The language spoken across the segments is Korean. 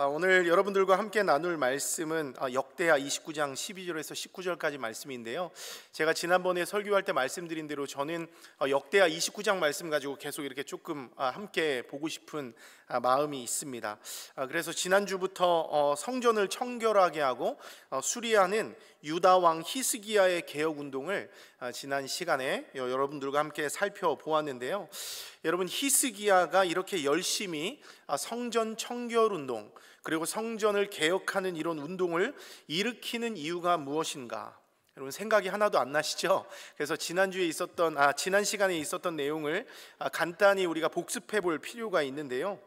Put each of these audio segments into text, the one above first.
오늘 여러분들과 함께 나눌 말씀은 역대하 29장 12절에서 19절까지 말씀인데요, 제가 지난번에 설교할 때 말씀드린 대로 저는 역대하 29장 말씀 가지고 계속 이렇게 조금 함께 보고 싶은 마음이 있습니다. 그래서 지난주부터 성전을 청결하게 하고 수리하는 유다 왕 히스기야의 개혁 운동을 지난 시간에 여러분들과 함께 살펴보았는데요, 여러분, 히스기야가 이렇게 열심히 성전 청결 운동, 그리고 성전을 개혁하는 이런 운동을 일으키는 이유가 무엇인가? 여러분, 생각이 하나도 안 나시죠? 그래서 지난 시간에 있었던 내용을 간단히 우리가 복습해 볼 필요가 있는데요,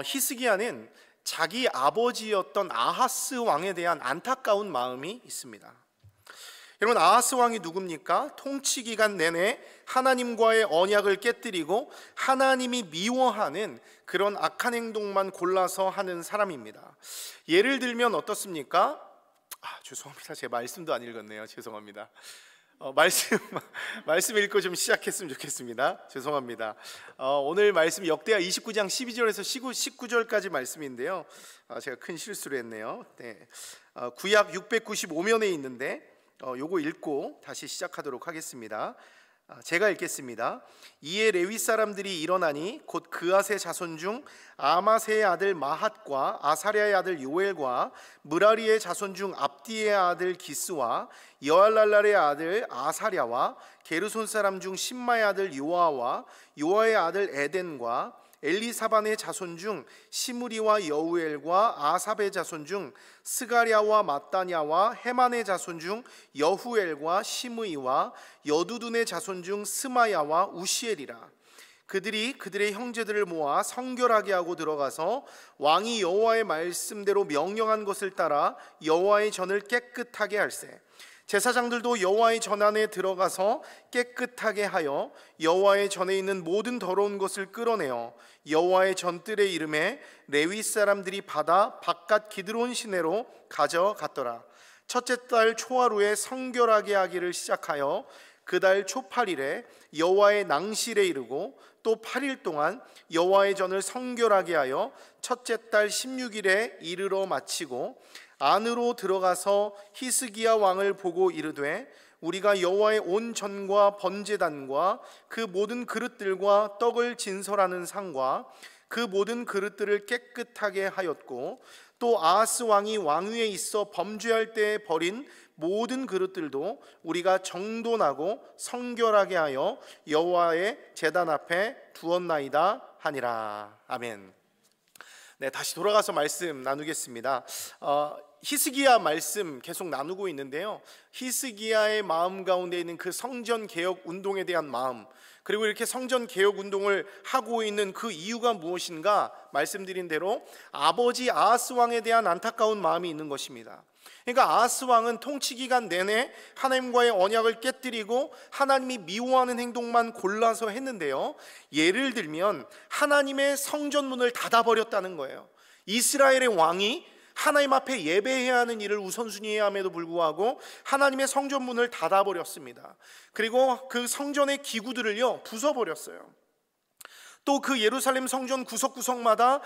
히스기야는 자기 아버지였던 아하스 왕에 대한 안타까운 마음이 있습니다. 여러분, 아하스 왕이 누굽니까? 통치 기간 내내 하나님과의 언약을 깨뜨리고 하나님이 미워하는 그런 악한 행동만 골라서 하는 사람입니다. 예를 들면 어떻습니까? 죄송합니다. 제 말씀도 안 읽었네요. 죄송합니다. 말씀 읽고 좀 시작했으면 좋겠습니다. 죄송합니다. 오늘 말씀 역대하 29장 12절에서 19절까지 말씀인데요, 제가 큰 실수를 했네요. 구약 695면에 있는데 요거 읽고 다시 시작하도록 하겠습니다. 제가 읽겠습니다. 이에 레위 사람들이 일어나니 곧 그앗의 자손 중 아마세의 아들 마핫과 아사랴의 아들 요엘과 무라리의 자손 중 압디의 아들 기스와 여알랄랄의 아들 아사랴와 게르손 사람 중 심마의 아들 요아와 요아의 아들 에덴과 엘리사반의 자손 중 시므리와 여우엘과 아삽의 자손 중 스가랴와 마따냐와 헤만의 자손 중 여후엘과 시므이와 여두둔의 자손 중 스마야와 우시엘이라. 그들이 그들의 형제들을 모아 성결하게 하고 들어가서 왕이 여호와의 말씀대로 명령한 것을 따라 여호와의 전을 깨끗하게 할세. 제사장들도 여호와의 전 안에 들어가서 깨끗하게 하여 여호와의 전에 있는 모든 더러운 것을 끌어내어 여호와의 전뜰의 이름에 레위 사람들이 받아 바깥 기드론 시내로 가져갔더라. 첫째 달 초하루에 성결하게 하기를 시작하여 그 달 초8일에 여호와의 낭실에 이르고 또 8일 동안 여호와의 전을 성결하게 하여 첫째 달 16일에 이르러 마치고 안으로 들어가서 히스기야 왕을 보고 이르되, 우리가 여호와의 온 전과 번제단과 그 모든 그릇들과 떡을 진설하는 상과 그 모든 그릇들을 깨끗하게 하였고, 또 아하스 왕이 왕위에 있어 범죄할 때 버린 모든 그릇들도 우리가 정돈하고 성결하게 하여 여호와의 제단 앞에 두었나이다 하니라. 아멘. 다시 돌아가서 말씀 나누겠습니다. 히스기야 말씀 계속 나누고 있는데요, 히스기야의 마음 가운데 있는 그 성전 개혁 운동에 대한 마음, 그리고 이렇게 성전 개혁 운동을 하고 있는 그 이유가 무엇인가 말씀드린 대로 아버지 아하스 왕에 대한 안타까운 마음이 있는 것입니다. 그러니까 아하스 왕은 통치 기간 내내 하나님과의 언약을 깨뜨리고 하나님이 미워하는 행동만 골라서 했는데요, 예를 들면 하나님의 성전문을 닫아버렸다는 거예요. 이스라엘의 왕이 하나님 앞에 예배해야 하는 일을 우선순위해야 함에도 불구하고 하나님의 성전문을 닫아버렸습니다. 그리고 그 성전의 기구들을요 부숴버렸어요. 또 그 예루살렘 성전 구석구석마다,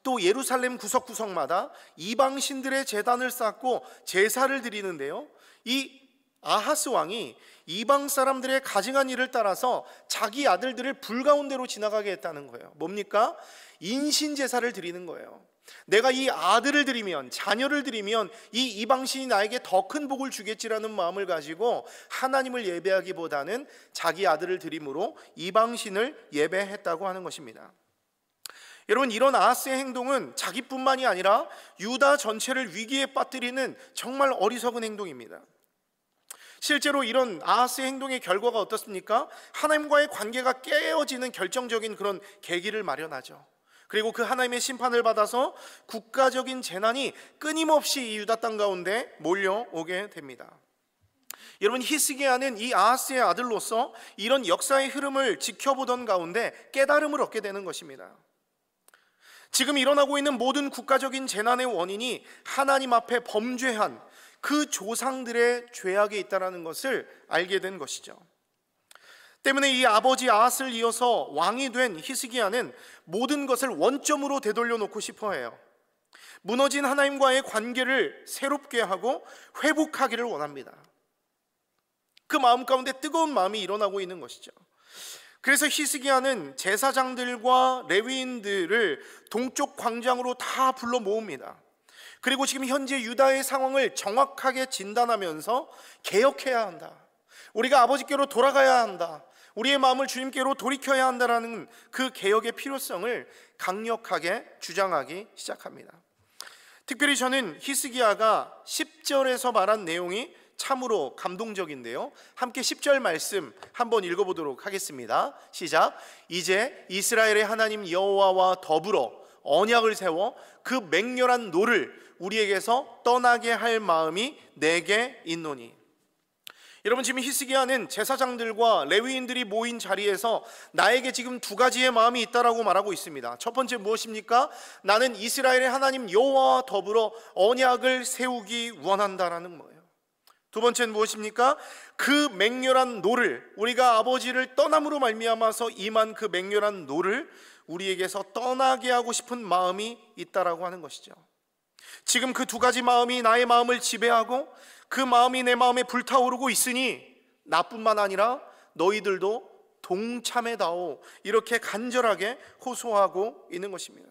또 예루살렘 구석구석마다 이방신들의 제단을 쌓고 제사를 드리는데요, 이 아하스 왕이 이방 사람들의 가증한 일을 따라서 자기 아들들을 불가운데로 지나가게 했다는 거예요. 뭡니까? 인신 제사를 드리는 거예요. 내가 이 아들을 드리면, 자녀를 드리면 이 이방신이 나에게 더 큰 복을 주겠지라는 마음을 가지고 하나님을 예배하기보다는 자기 아들을 드림으로 이방신을 예배했다고 하는 것입니다. 여러분, 이런 아하스의 행동은 자기뿐만이 아니라 유다 전체를 위기에 빠뜨리는 정말 어리석은 행동입니다. 실제로 이런 아하스의 행동의 결과가 어떻습니까? 하나님과의 관계가 깨어지는 결정적인 그런 계기를 마련하죠. 그리고 그 하나님의 심판을 받아서 국가적인 재난이 끊임없이 이 유다 땅 가운데 몰려오게 됩니다. 여러분, 히스기야는 이 아하스의 아들로서 이런 역사의 흐름을 지켜보던 가운데 깨달음을 얻게 되는 것입니다. 지금 일어나고 있는 모든 국가적인 재난의 원인이 하나님 앞에 범죄한 그 조상들의 죄악에 있다는 것을 알게 된 것이죠. 때문에 이 아버지 아하스를 이어서 왕이 된 히스기야는 모든 것을 원점으로 되돌려 놓고 싶어 해요. 무너진 하나님과의 관계를 새롭게 하고 회복하기를 원합니다. 그 마음 가운데 뜨거운 마음이 일어나고 있는 것이죠. 그래서 히스기야는 제사장들과 레위인들을 동쪽 광장으로 다 불러 모읍니다. 그리고 지금 현재 유다의 상황을 정확하게 진단하면서 개혁해야 한다, 우리가 아버지께로 돌아가야 한다, 우리의 마음을 주님께로 돌이켜야 한다라는 그 개혁의 필요성을 강력하게 주장하기 시작합니다. 특별히 저는 히스기야가 10절에서 말한 내용이 참으로 감동적인데요, 함께 10절 말씀 한번 읽어보도록 하겠습니다. 시작. 이제 이스라엘의 하나님 여호와와 더불어 언약을 세워 그 맹렬한 노를 우리에게서 떠나게 할 마음이 내게 있노니. 여러분, 지금 히스기야는 제사장들과 레위인들이 모인 자리에서 나에게 지금 두 가지의 마음이 있다라고 말하고 있습니다. 첫 번째 무엇입니까? 나는 이스라엘의 하나님 여호와와 더불어 언약을 세우기 원한다라는 거예요. 두 번째는 무엇입니까? 그 맹렬한 노를, 우리가 아버지를 떠남으로 말미암아서 임한 그 맹렬한 노를 우리에게서 떠나게 하고 싶은 마음이 있다라고 하는 것이죠. 지금 그 두 가지 마음이 나의 마음을 지배하고 그 마음이 내 마음에 불타오르고 있으니 나뿐만 아니라 너희들도 동참해다오, 이렇게 간절하게 호소하고 있는 것입니다.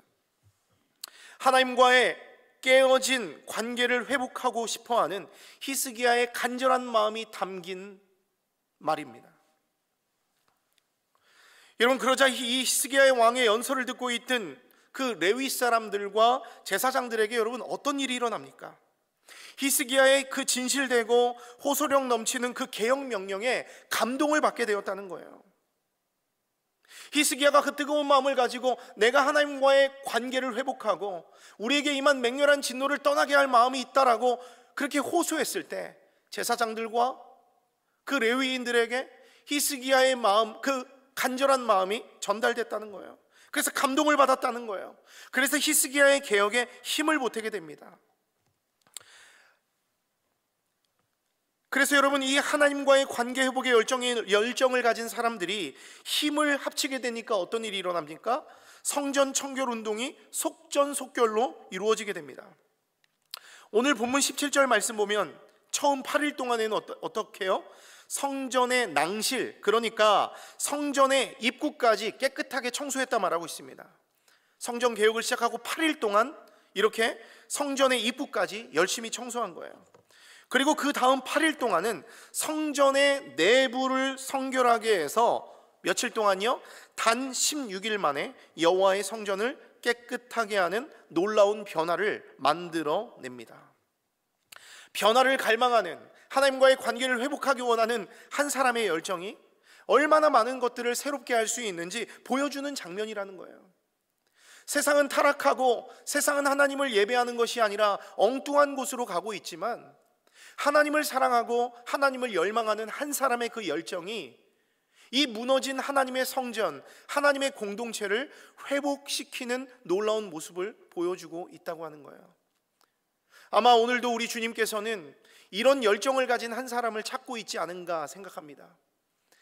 하나님과의 깨어진 관계를 회복하고 싶어하는 히스기야의 간절한 마음이 담긴 말입니다. 여러분, 그러자 이 히스기야의 왕의 연설을 듣고 있던 그 레위 사람들과 제사장들에게 여러분 어떤 일이 일어납니까? 히스기야의 그 진실되고 호소력 넘치는 그 개혁 명령에 감동을 받게 되었다는 거예요. 히스기야가 그 뜨거운 마음을 가지고 내가 하나님과의 관계를 회복하고 우리에게 임한 맹렬한 진노를 떠나게 할 마음이 있다라고 그렇게 호소했을 때 제사장들과 그 레위인들에게 히스기야의 마음, 그 간절한 마음이 전달됐다는 거예요. 그래서 감동을 받았다는 거예요. 그래서 히스기야의 개혁에 힘을 보태게 됩니다. 그래서 여러분, 이 하나님과의 관계 회복의 열정을 가진 사람들이 힘을 합치게 되니까 어떤 일이 일어납니까? 성전 청결 운동이 속전속결로 이루어지게 됩니다. 오늘 본문 17절 말씀 보면 처음 8일 동안에는 어떻게 해요? 성전의 낭실, 그러니까 성전의 입구까지 깨끗하게 청소했다 말하고 있습니다. 성전 개혁을 시작하고 8일 동안 이렇게 성전의 입구까지 열심히 청소한 거예요. 그리고 그 다음 8일 동안은 성전의 내부를 성결하게 해서 며칠 동안요? 단 16일 만에 여호와의 성전을 깨끗하게 하는 놀라운 변화를 만들어냅니다. 변화를 갈망하는, 하나님과의 관계를 회복하기 원하는 한 사람의 열정이 얼마나 많은 것들을 새롭게 할 수 있는지 보여주는 장면이라는 거예요. 세상은 타락하고 세상은 하나님을 예배하는 것이 아니라 엉뚱한 곳으로 가고 있지만 하나님을 사랑하고 하나님을 열망하는 한 사람의 그 열정이 이 무너진 하나님의 성전, 하나님의 공동체를 회복시키는 놀라운 모습을 보여주고 있다고 하는 거예요. 아마 오늘도 우리 주님께서는 이런 열정을 가진 한 사람을 찾고 있지 않은가 생각합니다.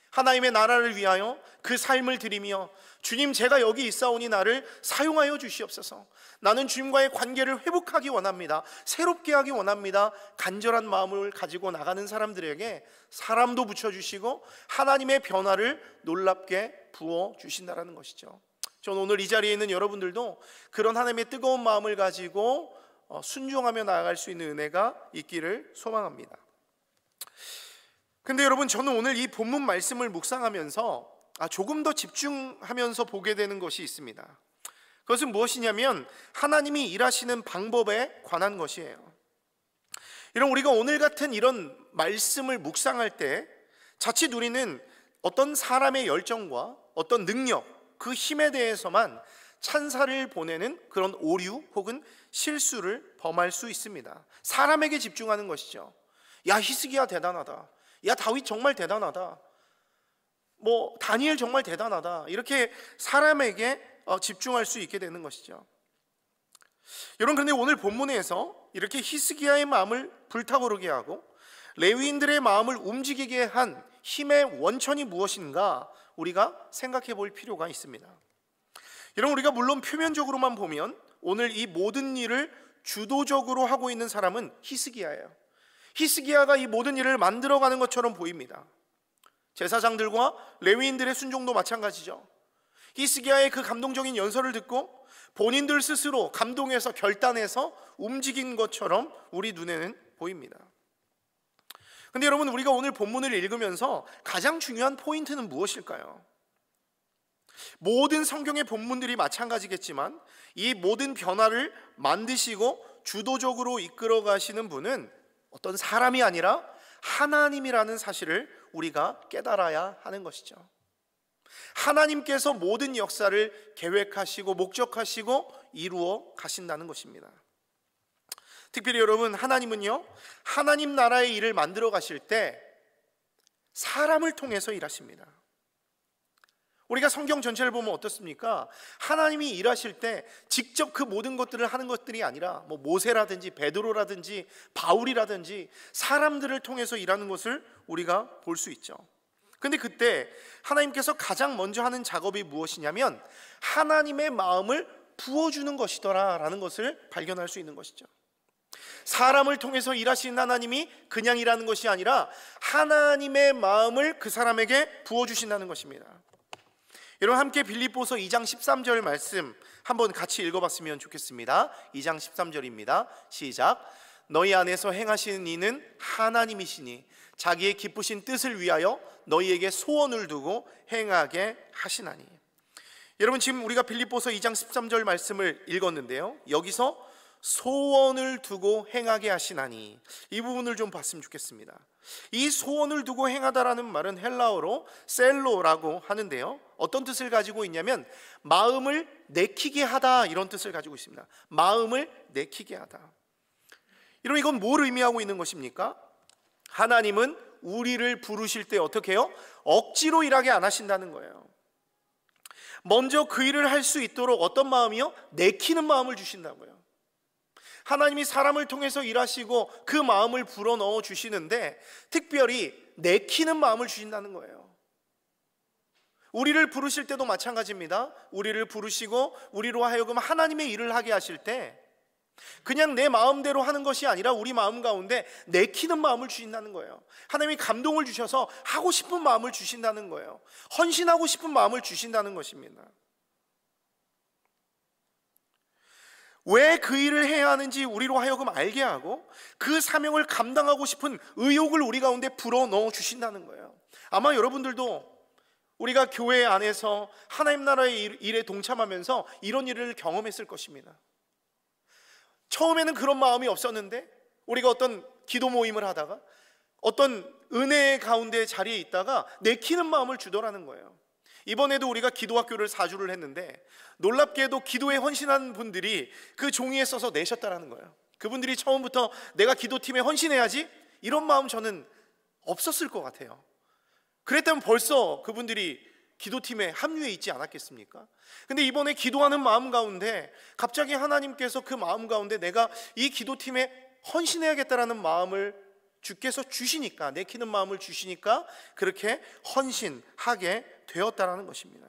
하나님의 나라를 위하여 그 삶을 드리며 주님, 제가 여기 있사오니 나를 사용하여 주시옵소서, 나는 주님과의 관계를 회복하기 원합니다, 새롭게 하기 원합니다, 간절한 마음을 가지고 나가는 사람들에게 사람도 붙여주시고 하나님의 변화를 놀랍게 부어주신다는 것이죠. 저는 오늘 이 자리에 있는 여러분들도 그런 하나님의 뜨거운 마음을 가지고 순종하며 나아갈 수 있는 은혜가 있기를 소망합니다. 근데 여러분, 저는 오늘 이 본문 말씀을 묵상하면서 조금 더 집중하면서 보게 되는 것이 있습니다. 그것은 무엇이냐면 하나님이 일하시는 방법에 관한 것이에요. 이런 우리가 오늘 같은 이런 말씀을 묵상할 때 자칫 우리는 어떤 사람의 열정과 어떤 능력, 그 힘에 대해서만 찬사를 보내는 그런 오류 혹은 실수를 범할 수 있습니다. 사람에게 집중하는 것이죠. 야, 히스기야 대단하다, 야, 다윗 정말 대단하다, 뭐 다니엘 정말 대단하다, 이렇게 사람에게 집중할 수 있게 되는 것이죠. 여러분, 그런데 오늘 본문에서 이렇게 히스기야의 마음을 불타오르게 하고 레위인들의 마음을 움직이게 한 힘의 원천이 무엇인가 우리가 생각해 볼 필요가 있습니다. 여러분, 우리가 물론 표면적으로만 보면 오늘 이 모든 일을 주도적으로 하고 있는 사람은 히스기야예요. 히스기야가 이 모든 일을 만들어가는 것처럼 보입니다. 제사장들과 레위인들의 순종도 마찬가지죠. 히스기야의 그 감동적인 연설을 듣고 본인들 스스로 감동해서 결단해서 움직인 것처럼 우리 눈에는 보입니다. 근데 여러분, 우리가 오늘 본문을 읽으면서 가장 중요한 포인트는 무엇일까요? 모든 성경의 본문들이 마찬가지겠지만 이 모든 변화를 만드시고 주도적으로 이끌어 가시는 분은 어떤 사람이 아니라 하나님이라는 사실을 우리가 깨달아야 하는 것이죠. 하나님께서 모든 역사를 계획하시고 목적하시고 이루어 가신다는 것입니다. 특별히 여러분, 하나님은요, 하나님 나라의 일을 만들어 가실 때 사람을 통해서 일하십니다. 우리가 성경 전체를 보면 어떻습니까? 하나님이 일하실 때 직접 그 모든 것들을 하는 것들이 아니라 모세라든지 베드로라든지 바울이라든지 사람들을 통해서 일하는 것을 우리가 볼 수 있죠. 근데 그때 하나님께서 가장 먼저 하는 작업이 무엇이냐면 하나님의 마음을 부어주는 것이더라라는 것을 발견할 수 있는 것이죠. 사람을 통해서 일하시는 하나님이 그냥 일하는 것이 아니라 하나님의 마음을 그 사람에게 부어주신다는 것입니다. 여러분, 함께 빌립보서 2장 13절 말씀 한번 같이 읽어봤으면 좋겠습니다. 2장 13절입니다. 시작. 너희 안에서 행하시는 이는 하나님이시니 자기의 기쁘신 뜻을 위하여 너희에게 소원을 두고 행하게 하시나니. 여러분, 지금 우리가 빌립보서 2장 13절 말씀을 읽었는데요, 여기서 소원을 두고 행하게 하시나니, 이 부분을 좀 봤으면 좋겠습니다. 이 소원을 두고 행하다라는 말은 헬라어로 셀로라고 하는데요, 어떤 뜻을 가지고 있냐면 마음을 내키게 하다, 이런 뜻을 가지고 있습니다. 마음을 내키게 하다. 여러분, 이건 뭘 의미하고 있는 것입니까? 하나님은 우리를 부르실 때 어떻게 해요? 억지로 일하게 안 하신다는 거예요. 먼저 그 일을 할 수 있도록 어떤 마음이요? 내키는 마음을 주신다고요. 하나님이 사람을 통해서 일하시고 그 마음을 불어넣어 주시는데 특별히 내키는 마음을 주신다는 거예요. 우리를 부르실 때도 마찬가지입니다. 우리를 부르시고 우리로 하여금 하나님의 일을 하게 하실 때 그냥 내 마음대로 하는 것이 아니라 우리 마음 가운데 내키는 마음을 주신다는 거예요. 하나님이 감동을 주셔서 하고 싶은 마음을 주신다는 거예요. 헌신하고 싶은 마음을 주신다는 것입니다. 왜 그 일을 해야 하는지 우리로 하여금 알게 하고 그 사명을 감당하고 싶은 의욕을 우리 가운데 불어넣어 주신다는 거예요. 아마 여러분들도 우리가 교회 안에서 하나님 나라의 일에 동참하면서 이런 일을 경험했을 것입니다. 처음에는 그런 마음이 없었는데 우리가 어떤 기도 모임을 하다가 어떤 은혜의 가운데 자리에 있다가 내키는 마음을 주더라는 거예요. 이번에도 우리가 기도학교를 4주를 했는데 놀랍게도 기도에 헌신한 분들이 그 종이에 써서 내셨다라는 거예요. 그분들이 처음부터 내가 기도팀에 헌신해야지 이런 마음 저는 없었을 것 같아요. 그랬다면 벌써 그분들이 기도팀에 합류해 있지 않았겠습니까? 근데 이번에 기도하는 마음 가운데 갑자기 하나님께서 그 마음 가운데 내가 이 기도팀에 헌신해야겠다라는 마음을 주께서 주시니까, 내키는 마음을 주시니까 그렇게 헌신하게 되었다라는 것입니다.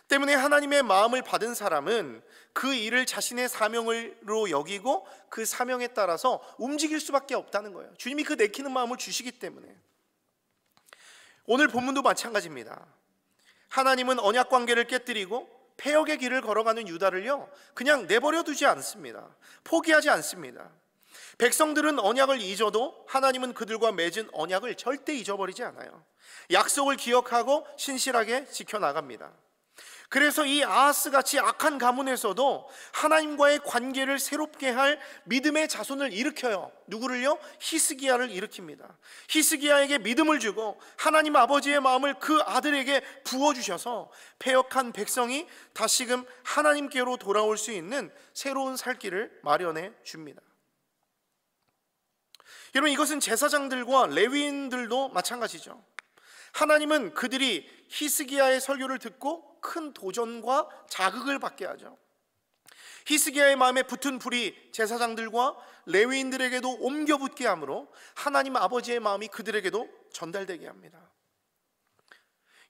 때문에 하나님의 마음을 받은 사람은 그 일을 자신의 사명으로 여기고 그 사명에 따라서 움직일 수밖에 없다는 거예요. 주님이 그 내키는 마음을 주시기 때문에. 오늘 본문도 마찬가지입니다. 하나님은 언약 관계를 깨뜨리고 폐역의 길을 걸어가는 유다를요 그냥 내버려 두지 않습니다. 포기하지 않습니다. 백성들은 언약을 잊어도 하나님은 그들과 맺은 언약을 절대 잊어버리지 않아요. 약속을 기억하고 신실하게 지켜나갑니다. 그래서 이 아하스같이 악한 가문에서도 하나님과의 관계를 새롭게 할 믿음의 자손을 일으켜요. 누구를요? 히스기야를 일으킵니다. 히스기야에게 믿음을 주고 하나님 아버지의 마음을 그 아들에게 부어주셔서 패역한 백성이 다시금 하나님께로 돌아올 수 있는 새로운 살 길을 마련해 줍니다. 여러분, 이것은 제사장들과 레위인들도 마찬가지죠. 하나님은 그들이 히스기야의 설교를 듣고 큰 도전과 자극을 받게 하죠. 히스기야의 마음에 붙은 불이 제사장들과 레위인들에게도 옮겨 붙게 하므로 하나님 아버지의 마음이 그들에게도 전달되게 합니다.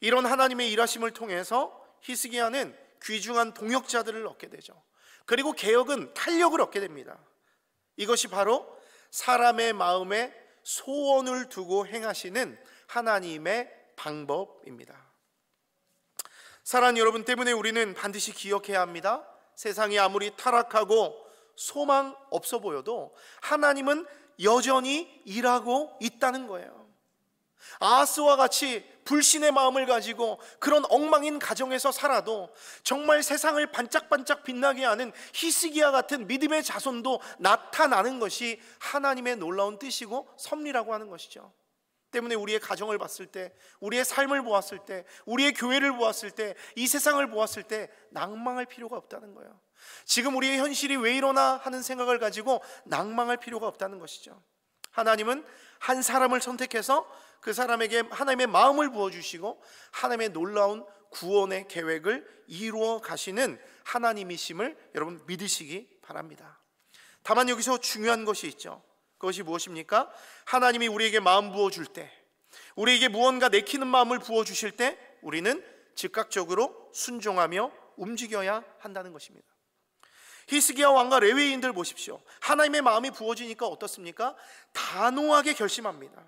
이런 하나님의 일하심을 통해서 히스기야는 귀중한 동역자들을 얻게 되죠. 그리고 개혁은 탄력을 얻게 됩니다. 이것이 바로 사람의 마음에 소원을 두고 행하시는 하나님의 방법입니다. 사랑하는 여러분 때문에 우리는 반드시 기억해야 합니다. 세상이 아무리 타락하고 소망 없어 보여도 하나님은 여전히 일하고 있다는 거예요. 아하스와 같이 불신의 마음을 가지고 그런 엉망인 가정에서 살아도 정말 세상을 반짝반짝 빛나게 하는 히스기야 같은 믿음의 자손도 나타나는 것이 하나님의 놀라운 뜻이고 섭리라고 하는 것이죠. 때문에 우리의 가정을 봤을 때, 우리의 삶을 보았을 때, 우리의 교회를 보았을 때, 이 세상을 보았을 때 낭망할 필요가 없다는 거예요. 지금 우리의 현실이 왜 이러나 하는 생각을 가지고 낭망할 필요가 없다는 것이죠. 하나님은 한 사람을 선택해서 그 사람에게 하나님의 마음을 부어주시고 하나님의 놀라운 구원의 계획을 이루어 가시는 하나님이심을 여러분 믿으시기 바랍니다. 다만 여기서 중요한 것이 있죠. 그것이 무엇입니까? 하나님이 우리에게 마음 부어줄 때, 우리에게 무언가 내키는 마음을 부어주실 때 우리는 즉각적으로 순종하며 움직여야 한다는 것입니다. 히스기야 왕과 레위인들 보십시오. 하나님의 마음이 부어지니까 어떻습니까? 단호하게 결심합니다.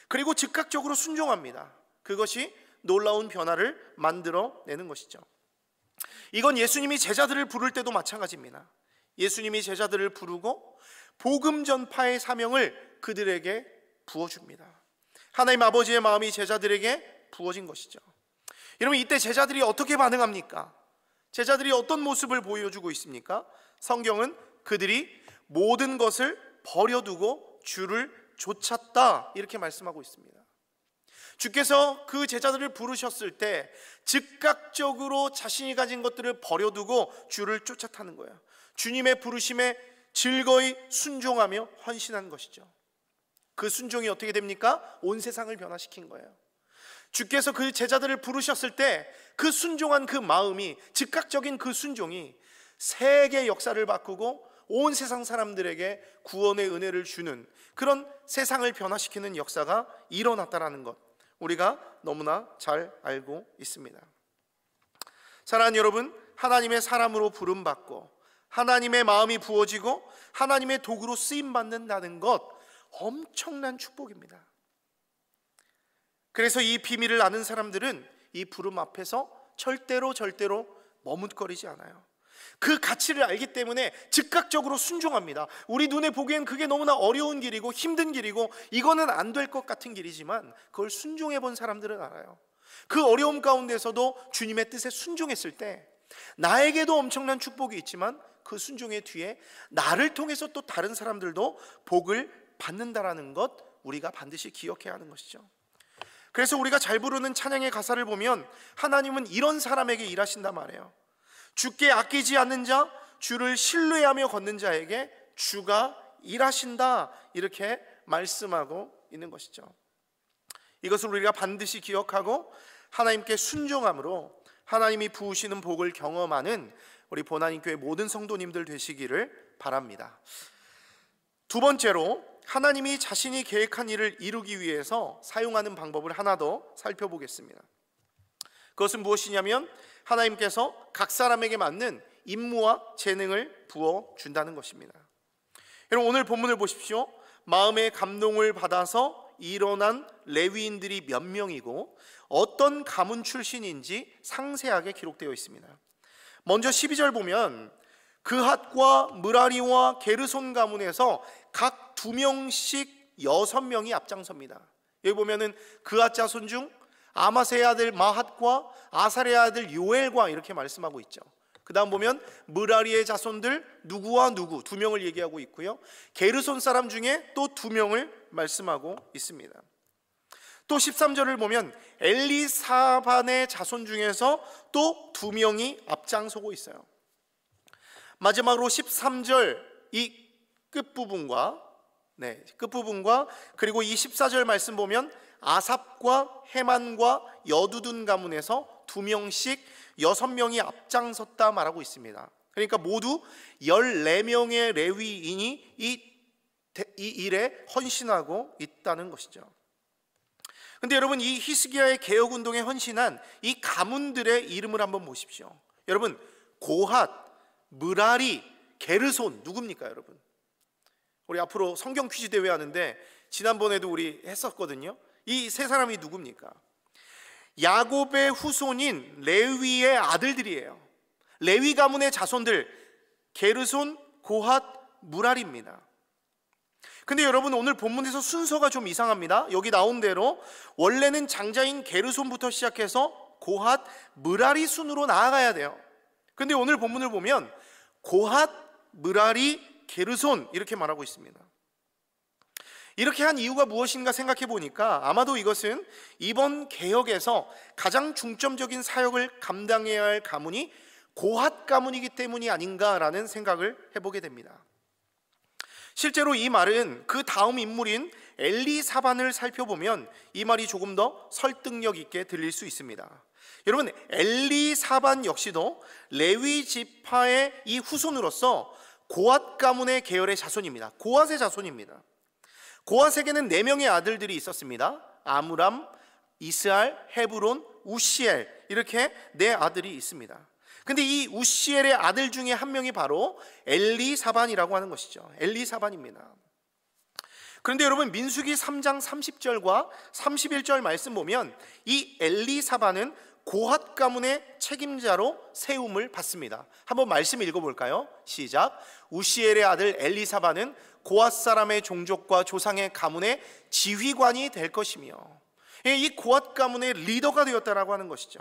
그리고 즉각적으로 순종합니다. 그것이 놀라운 변화를 만들어내는 것이죠. 이건 예수님이 제자들을 부를 때도 마찬가지입니다. 예수님이 제자들을 부르고 복음 전파의 사명을 그들에게 부어줍니다. 하나님 아버지의 마음이 제자들에게 부어진 것이죠. 여러분, 이때 제자들이 어떻게 반응합니까? 제자들이 어떤 모습을 보여주고 있습니까? 성경은 그들이 모든 것을 버려두고 주를 쫓았다 이렇게 말씀하고 있습니다. 주께서 그 제자들을 부르셨을 때 즉각적으로 자신이 가진 것들을 버려두고 주를 쫓았다는 거예요. 주님의 부르심에 즐거이 순종하며 헌신한 것이죠. 그 순종이 어떻게 됩니까? 온 세상을 변화시킨 거예요. 주께서 그 제자들을 부르셨을 때 그 순종한 그 마음이, 즉각적인 그 순종이 세계 역사를 바꾸고 온 세상 사람들에게 구원의 은혜를 주는 그런 세상을 변화시키는 역사가 일어났다는 것, 우리가 너무나 잘 알고 있습니다. 사랑하는 여러분, 하나님의 사람으로 부름받고 하나님의 마음이 부어지고 하나님의 도구로 쓰임받는다는 것, 엄청난 축복입니다. 그래서 이 비밀을 아는 사람들은 이 부름 앞에서 절대로 머뭇거리지 않아요. 그 가치를 알기 때문에 즉각적으로 순종합니다. 우리 눈에 보기엔 그게 너무나 어려운 길이고 힘든 길이고 이거는 안 될 것 같은 길이지만 그걸 순종해 본 사람들은 알아요. 그 어려움 가운데서도 주님의 뜻에 순종했을 때 나에게도 엄청난 축복이 있지만 그 순종의 뒤에 나를 통해서 또 다른 사람들도 복을 받는다라는 것, 우리가 반드시 기억해야 하는 것이죠. 그래서 우리가 잘 부르는 찬양의 가사를 보면 하나님은 이런 사람에게 일하신단 말이에요. 주께 아끼지 않는 자, 주를 신뢰하며 걷는 자에게 주가 일하신다, 이렇게 말씀하고 있는 것이죠. 이것을 우리가 반드시 기억하고 하나님께 순종함으로 하나님이 부으시는 복을 경험하는 우리 보나님교회 모든 성도님들 되시기를 바랍니다. 두 번째로, 하나님이 자신이 계획한 일을 이루기 위해서 사용하는 방법을 하나 더 살펴보겠습니다. 그것은 무엇이냐면 하나님께서 각 사람에게 맞는 임무와 재능을 부어준다는 것입니다. 여러분, 오늘 본문을 보십시오. 마음의 감동을 받아서 일어난 레위인들이 몇 명이고 어떤 가문 출신인지 상세하게 기록되어 있습니다. 먼저 12절 보면 그핫과 므라리와 게르손 가문에서 각 2명씩 6명이 앞장섭니다. 여기 보면은 그핫 자손 중 아마세의 아들 마핫과 아사랴의 아들 요엘과 이렇게 말씀하고 있죠. 그 다음 보면 므라리의 자손들 누구와 누구 2명을 얘기하고 있고요. 게르손 사람 중에 또 2명을 말씀하고 있습니다. 또 13절을 보면 엘리사반의 자손 중에서 또 2명이 앞장서고 있어요. 마지막으로 13절 이 끝부분과 그리고 이 14절 말씀 보면 아삽과 헤만과 여두둔 가문에서 2명씩 6명이 앞장섰다 말하고 있습니다. 그러니까 모두 14명의 레위인이 이 일에 헌신하고 있다는 것이죠. 근데 여러분, 이 히스기야의 개혁운동에 헌신한 이 가문들의 이름을 한번 보십시오. 여러분, 고핫, 므라리, 게르손 누굽니까 여러분? 우리 앞으로 성경 퀴즈 대회 하는데 지난번에도 우리 했었거든요. 이 세 사람이 누굽니까? 야곱의 후손인 레위의 아들들이에요. 레위 가문의 자손들, 게르손, 고핫, 므라리입니다. 근데 여러분, 오늘 본문에서 순서가 좀 이상합니다. 여기 나온 대로 원래는 장자인 게르손부터 시작해서 고핫, 므라리 순으로 나아가야 돼요. 근데 오늘 본문을 보면 고핫, 므라리, 게르손 이렇게 말하고 있습니다. 이렇게 한 이유가 무엇인가 생각해 보니까 아마도 이것은 이번 개혁에서 가장 중점적인 사역을 감당해야 할 가문이 고핫 가문이기 때문이 아닌가라는 생각을 해보게 됩니다. 실제로 이 말은 그 다음 인물인 엘리사반을 살펴보면 이 말이 조금 더 설득력 있게 들릴 수 있습니다. 여러분, 엘리사반 역시도 레위 지파의 이 후손으로서 고핫 가문의 계열의 자손입니다. 고핫의 자손입니다. 고핫에게는 4명의 아들들이 있었습니다. 아므람, 이스알, 헤브론, 우시엘, 이렇게 4 아들이 있습니다. 근데 이 우시엘의 아들 중에 한 명이 바로 엘리사반이라고 하는 것이죠. 엘리사반입니다. 그런데 여러분, 민수기 3장 30절과 31절 말씀 보면 이 엘리사반은 고핫 가문의 책임자로 세움을 받습니다. 한번 말씀 읽어볼까요? 시작. 우시엘의 아들 엘리사반은 고핫 사람의 종족과 조상의 가문의 지휘관이 될 것이며, 이 고핫 가문의 리더가 되었다라고 하는 것이죠.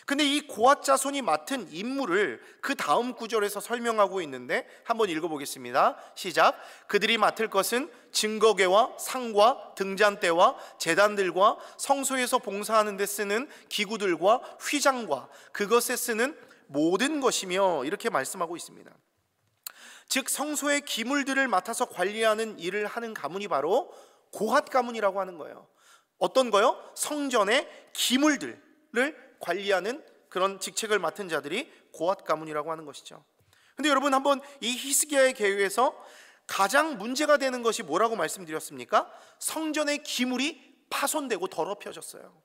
근데 이 고핫 자손이 맡은 임무를 그 다음 구절에서 설명하고 있는데 한번 읽어보겠습니다. 시작. 그들이 맡을 것은 증거궤와 상과 등잔대와 제단들과 성소에서 봉사하는 데 쓰는 기구들과 휘장과 그것에 쓰는 모든 것이며, 이렇게 말씀하고 있습니다. 즉 성소의 기물들을 맡아서 관리하는 일을 하는 가문이 바로 고핫 가문이라고 하는 거예요. 어떤 거요? 성전의 기물들을 관리하는 그런 직책을 맡은 자들이 고핫 가문이라고 하는 것이죠. 근데 여러분, 한번 이 히스기야의 계획에서 가장 문제가 되는 것이 뭐라고 말씀드렸습니까? 성전의 기물이 파손되고 더럽혀졌어요.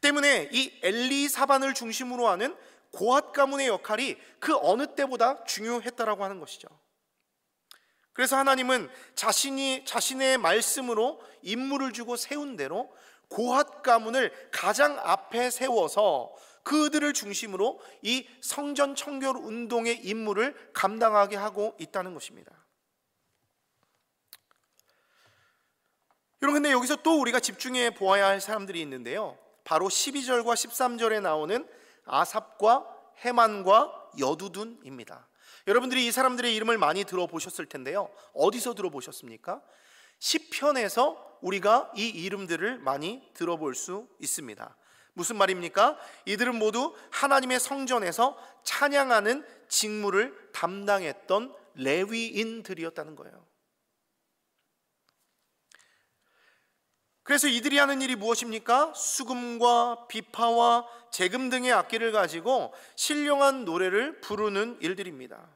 때문에 이 엘리사반을 중심으로 하는 고핫 가문의 역할이 그 어느 때보다 중요했다라고 하는 것이죠. 그래서 하나님은 자신의 말씀으로 임무를 주고 세운 대로 고핫 가문을 가장 앞에 세워서 그들을 중심으로 이 성전 청결 운동의 임무를 감당하게 하고 있다는 것입니다. 여러분, 근데 여기서 또 우리가 집중해 보아야 할 사람들이 있는데요, 바로 12절과 13절에 나오는 아삽과 헤만과 여두둔입니다. 여러분들이 이 사람들의 이름을 많이 들어보셨을 텐데요, 어디서 들어보셨습니까? 시편에서 우리가 이 이름들을 많이 들어볼 수 있습니다. 무슨 말입니까? 이들은 모두 하나님의 성전에서 찬양하는 직무를 담당했던 레위인들이었다는 거예요. 그래서 이들이 하는 일이 무엇입니까? 수금과 비파와 재금 등의 악기를 가지고 신령한 노래를 부르는 일들입니다.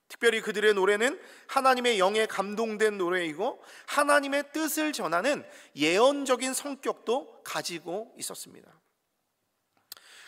특별히 그들의 노래는 하나님의 영에 감동된 노래이고 하나님의 뜻을 전하는 예언적인 성격도 가지고 있었습니다.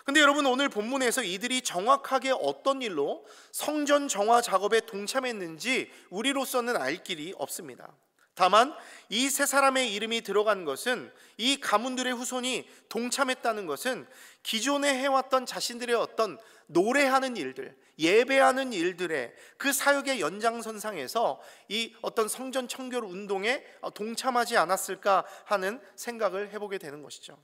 근데 여러분, 오늘 본문에서 이들이 정확하게 어떤 일로 성전 정화 작업에 동참했는지 우리로서는 알 길이 없습니다. 다만 이 세 사람의 이름이 들어간 것은, 이 가문들의 후손이 동참했다는 것은 기존에 해왔던 자신들의 어떤 노래하는 일들, 예배하는 일들의 그 사역의 연장선상에서 이 어떤 성전 청결 운동에 동참하지 않았을까 하는 생각을 해보게 되는 것이죠.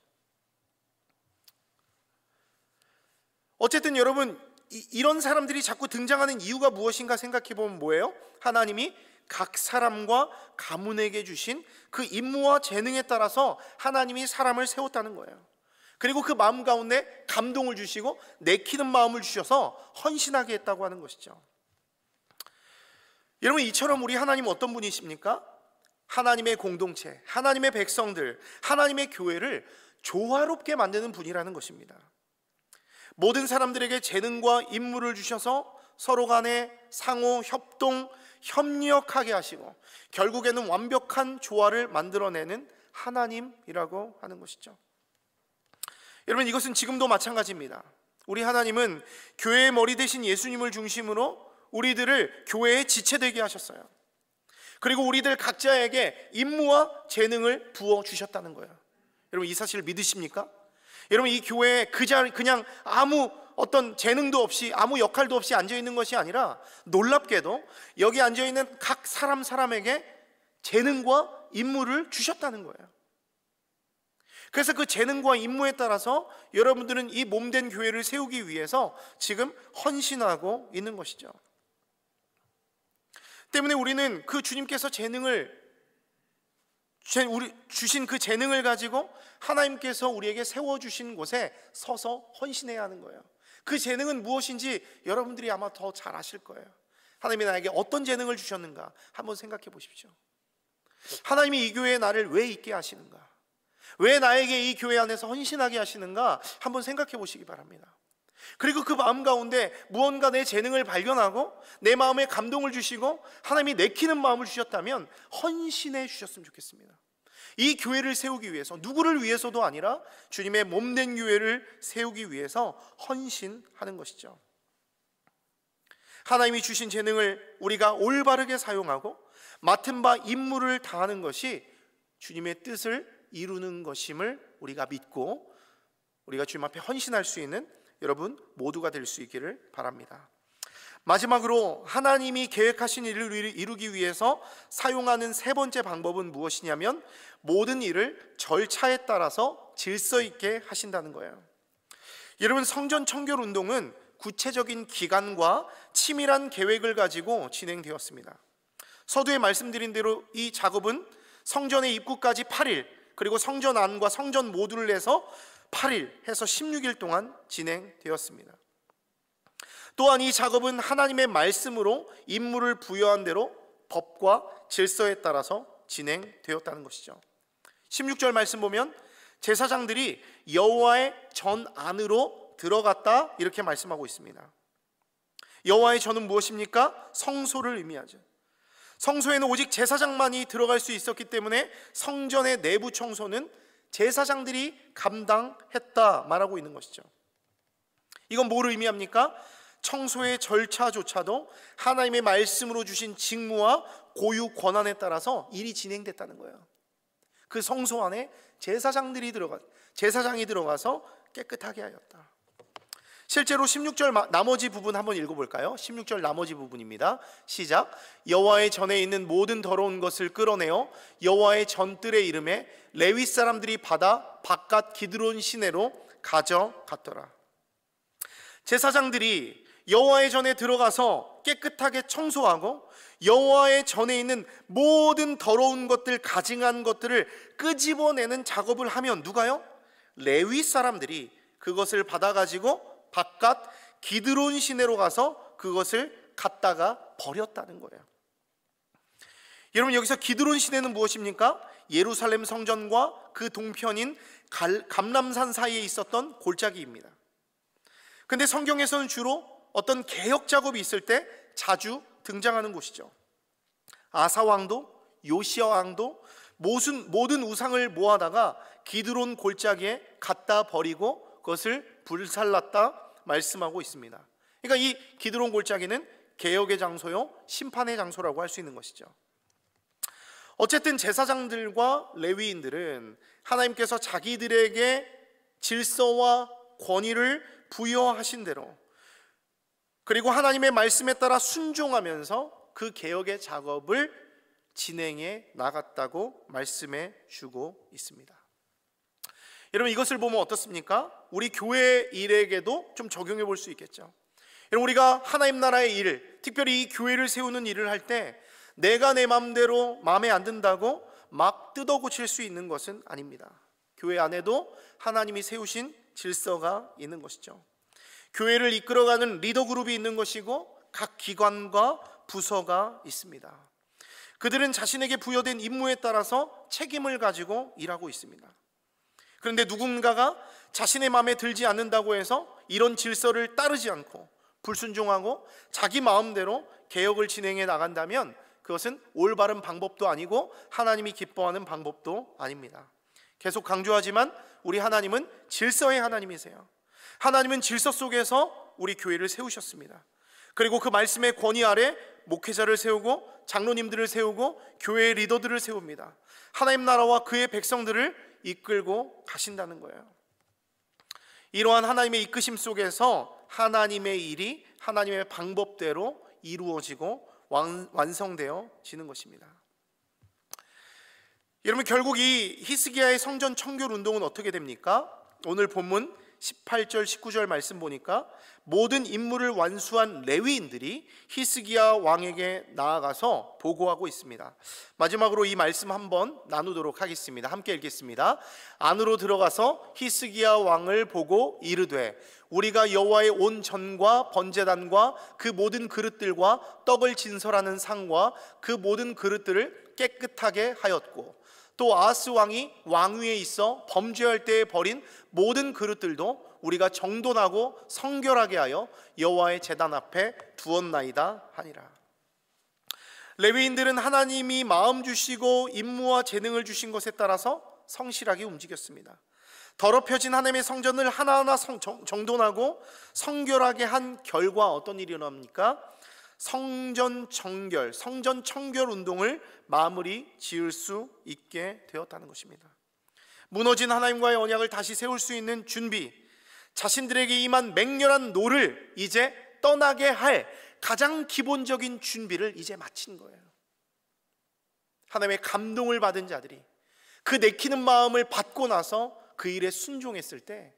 어쨌든 여러분, 이런 사람들이 자꾸 등장하는 이유가 무엇인가 생각해 보면 뭐예요? 하나님이 각 사람과 가문에게 주신 그 임무와 재능에 따라서 하나님이 사람을 세웠다는 거예요. 그리고 그 마음 가운데 감동을 주시고 내키는 마음을 주셔서 헌신하게 했다고 하는 것이죠. 여러분, 이처럼 우리 하나님 어떤 분이십니까? 하나님의 공동체, 하나님의 백성들, 하나님의 교회를 조화롭게 만드는 분이라는 것입니다. 모든 사람들에게 재능과 임무를 주셔서 서로 간에 상호 협동, 협력하게 하시고 결국에는 완벽한 조화를 만들어내는 하나님이라고 하는 것이죠. 여러분, 이것은 지금도 마찬가지입니다. 우리 하나님은 교회의 머리 대신 예수님을 중심으로 우리들을 교회의 지체되게 하셨어요. 그리고 우리들 각자에게 임무와 재능을 부어주셨다는 거예요. 여러분, 이 사실을 믿으십니까? 여러분, 이 교회에 그냥 아무 어떤 재능도 없이 아무 역할도 없이 앉아있는 것이 아니라 놀랍게도 여기 앉아있는 각 사람에게 재능과 임무를 주셨다는 거예요. 그래서 그 재능과 임무에 따라서 여러분들은 이 몸된 교회를 세우기 위해서 지금 헌신하고 있는 것이죠. 때문에 우리는 그 주님께서 주신 그 재능을 가지고 하나님께서 우리에게 세워주신 곳에 서서 헌신해야 하는 거예요. 그 재능은 무엇인지 여러분들이 아마 더 잘 아실 거예요. 하나님이 나에게 어떤 재능을 주셨는가 한번 생각해 보십시오. 하나님이 이 교회에 나를 왜 있게 하시는가, 왜 나에게 이 교회 안에서 헌신하게 하시는가 한번 생각해 보시기 바랍니다. 그리고 그 마음 가운데 무언가 내 재능을 발견하고 내 마음에 감동을 주시고 하나님이 내키는 마음을 주셨다면 헌신해 주셨으면 좋겠습니다. 이 교회를 세우기 위해서, 누구를 위해서도 아니라 주님의 몸된 교회를 세우기 위해서 헌신하는 것이죠. 하나님이 주신 재능을 우리가 올바르게 사용하고 맡은 바 임무를 다하는 것이 주님의 뜻을 이루는 것임을 우리가 믿고 우리가 주님 앞에 헌신할 수 있는 여러분 모두가 될 수 있기를 바랍니다. 마지막으로 하나님이 계획하신 일을 이루기 위해서 사용하는 세 번째 방법은 무엇이냐면 모든 일을 절차에 따라서 질서 있게 하신다는 거예요. 여러분, 성전 청결 운동은 구체적인 기간과 치밀한 계획을 가지고 진행되었습니다. 서두에 말씀드린 대로 이 작업은 성전의 입구까지 8일, 그리고 성전 안과 성전 모두를 해서 8일 해서 16일 동안 진행되었습니다. 또한 이 작업은 하나님의 말씀으로 임무를 부여한 대로 법과 질서에 따라서 진행되었다는 것이죠. 16절 말씀 보면 제사장들이 여호와의 전 안으로 들어갔다 이렇게 말씀하고 있습니다. 여호와의 전은 무엇입니까? 성소를 의미하죠. 성소에는 오직 제사장만이 들어갈 수 있었기 때문에 성전의 내부 청소는 제사장들이 감당했다 말하고 있는 것이죠. 이건 뭘 의미합니까? 청소의 절차조차도 하나님의 말씀으로 주신 직무와 고유 권한에 따라서 일이 진행됐다는 거예요. 그 성소 안에 제사장이 들어가서 깨끗하게 하였다. 실제로 16절 나머지 부분 한번 읽어볼까요? 16절 나머지 부분입니다. 시작. 여호와의 전에 있는 모든 더러운 것을 끌어내어 여호와의 전뜰에 이름에 레위 사람들이 받아 바깥 기드론 시내로 가져갔더라. 제사장들이 여호와의 전에 들어가서 깨끗하게 청소하고 여호와의 전에 있는 모든 더러운 것들, 가증한 것들을 끄집어내는 작업을 하면 누가요? 레위 사람들이 그것을 받아가지고 바깥 기드론 시내로 가서 그것을 갖다가 버렸다는 거예요. 여러분, 여기서 기드론 시내는 무엇입니까? 예루살렘 성전과 그 동편인 감람산 사이에 있었던 골짜기입니다. 근데 성경에서는 주로 어떤 개혁 작업이 있을 때 자주 등장하는 곳이죠. 아사 왕도 요시야 왕도 모든 우상을 모아다가 기드론 골짜기에 갖다 버리고 그것을 불살랐다 말씀하고 있습니다. 그러니까 이 기드론 골짜기는 개혁의 장소요, 심판의 장소라고 할 수 있는 것이죠. 어쨌든 제사장들과 레위인들은 하나님께서 자기들에게 질서와 권위를 부여하신 대로, 그리고 하나님의 말씀에 따라 순종하면서 그 개혁의 작업을 진행해 나갔다고 말씀해 주고 있습니다. 여러분, 이것을 보면 어떻습니까? 우리 교회 일에게도 좀 적용해 볼 수 있겠죠. 여러분, 우리가 하나님 나라의 일, 특별히 이 교회를 세우는 일을 할 때 내가 내 마음대로 마음에 안 든다고 막 뜯어 고칠 수 있는 것은 아닙니다. 교회 안에도 하나님이 세우신 질서가 있는 것이죠. 교회를 이끌어가는 리더 그룹이 있는 것이고 각 기관과 부서가 있습니다. 그들은 자신에게 부여된 임무에 따라서 책임을 가지고 일하고 있습니다. 그런데 누군가가 자신의 마음에 들지 않는다고 해서 이런 질서를 따르지 않고 불순종하고 자기 마음대로 개혁을 진행해 나간다면 그것은 올바른 방법도 아니고 하나님이 기뻐하는 방법도 아닙니다. 계속 강조하지만 우리 하나님은 질서의 하나님이세요. 하나님은 질서 속에서 우리 교회를 세우셨습니다. 그리고 그 말씀의 권위 아래 목회자를 세우고 장로님들을 세우고 교회의 리더들을 세웁니다. 하나님 나라와 그의 백성들을 이끌고 가신다는 거예요. 이러한 하나님의 이끄심 속에서 하나님의 일이 하나님의 방법대로 이루어지고 완성되어지는 것입니다. 여러분, 결국 이 히스기야의 성전 청결 운동은 어떻게 됩니까? 오늘 본문 18절 19절 말씀 보니까 모든 임무를 완수한 레위인들이 히스기야 왕에게 나아가서 보고하고 있습니다. 마지막으로 이 말씀 한번 나누도록 하겠습니다. 함께 읽겠습니다. 안으로 들어가서 히스기야 왕을 보고 이르되 우리가 여호와의 온 전과 번제단과 그 모든 그릇들과 떡을 진설하는 상과 그 모든 그릇들을 깨끗하게 하였고 또 아하스 왕이 왕위에 있어 범죄할 때에 버린 모든 그릇들도 우리가 정돈하고 성결하게 하여 여호와의 제단 앞에 두었나이다 하니라. 레위인들은 하나님이 마음 주시고 임무와 재능을 주신 것에 따라서 성실하게 움직였습니다. 더럽혀진 하나님의 성전을 하나하나 정돈하고 성결하게 한 결과 어떤 일이 일어납니까? 성전 청결 운동을 마무리 지을 수 있게 되었다는 것입니다. 무너진 하나님과의 언약을 다시 세울 수 있는 준비, 자신들에게 임한 맹렬한 노를 이제 떠나게 할 가장 기본적인 준비를 이제 마친 거예요. 하나님의 감동을 받은 자들이 그 내키는 마음을 받고 나서 그 일에 순종했을 때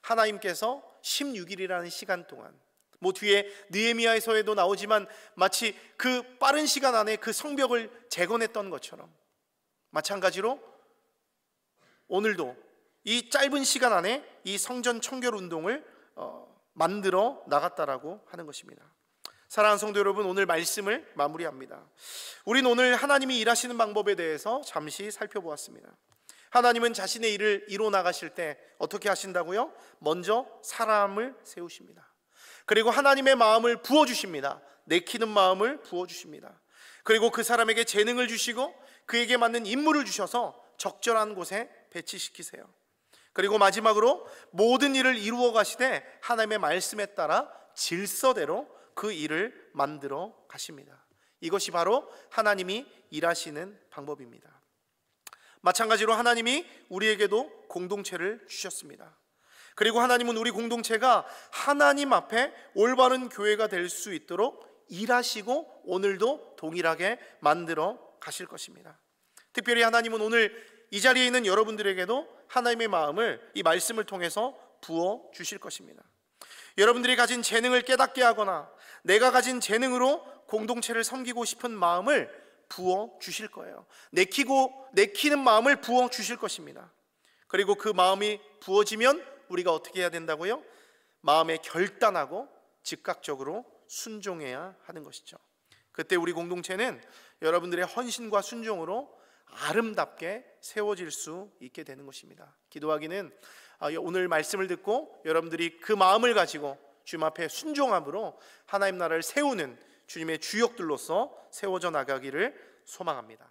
하나님께서 16일이라는 시간 동안, 뒤에 느헤미야에서에도 나오지만 마치 그 빠른 시간 안에 그 성벽을 재건했던 것처럼 마찬가지로 오늘도 이 짧은 시간 안에 이 성전 청결 운동을 만들어 나갔다라고 하는 것입니다. 사랑하는 성도 여러분, 오늘 말씀을 마무리합니다. 우리는 오늘 하나님이 일하시는 방법에 대해서 잠시 살펴보았습니다. 하나님은 자신의 일을 이루어 나가실 때 어떻게 하신다고요? 먼저 사람을 세우십니다. 그리고 하나님의 마음을 부어주십니다. 내키는 마음을 부어주십니다. 그리고 그 사람에게 재능을 주시고 그에게 맞는 임무를 주셔서 적절한 곳에 배치시키세요. 그리고 마지막으로 모든 일을 이루어 가시되 하나님의 말씀에 따라 질서대로 그 일을 만들어 가십니다. 이것이 바로 하나님이 일하시는 방법입니다. 마찬가지로 하나님이 우리에게도 공동체를 주셨습니다. 그리고 하나님은 우리 공동체가 하나님 앞에 올바른 교회가 될 수 있도록 일하시고 오늘도 동일하게 만들어 가실 것입니다. 특별히 하나님은 오늘 이 자리에 있는 여러분들에게도 하나님의 마음을 이 말씀을 통해서 부어 주실 것입니다. 여러분들이 가진 재능을 깨닫게 하거나 내가 가진 재능으로 공동체를 섬기고 싶은 마음을 부어 주실 거예요. 내키는 마음을 부어 주실 것입니다. 그리고 그 마음이 부어지면 우리가 어떻게 해야 된다고요? 마음에 결단하고 즉각적으로 순종해야 하는 것이죠. 그때 우리 공동체는 여러분들의 헌신과 순종으로 아름답게 세워질 수 있게 되는 것입니다. 기도하기는 오늘 말씀을 듣고 여러분들이 그 마음을 가지고 주님 앞에 순종함으로 하나님 나라를 세우는 주님의 주역들로서 세워져 나가기를 소망합니다.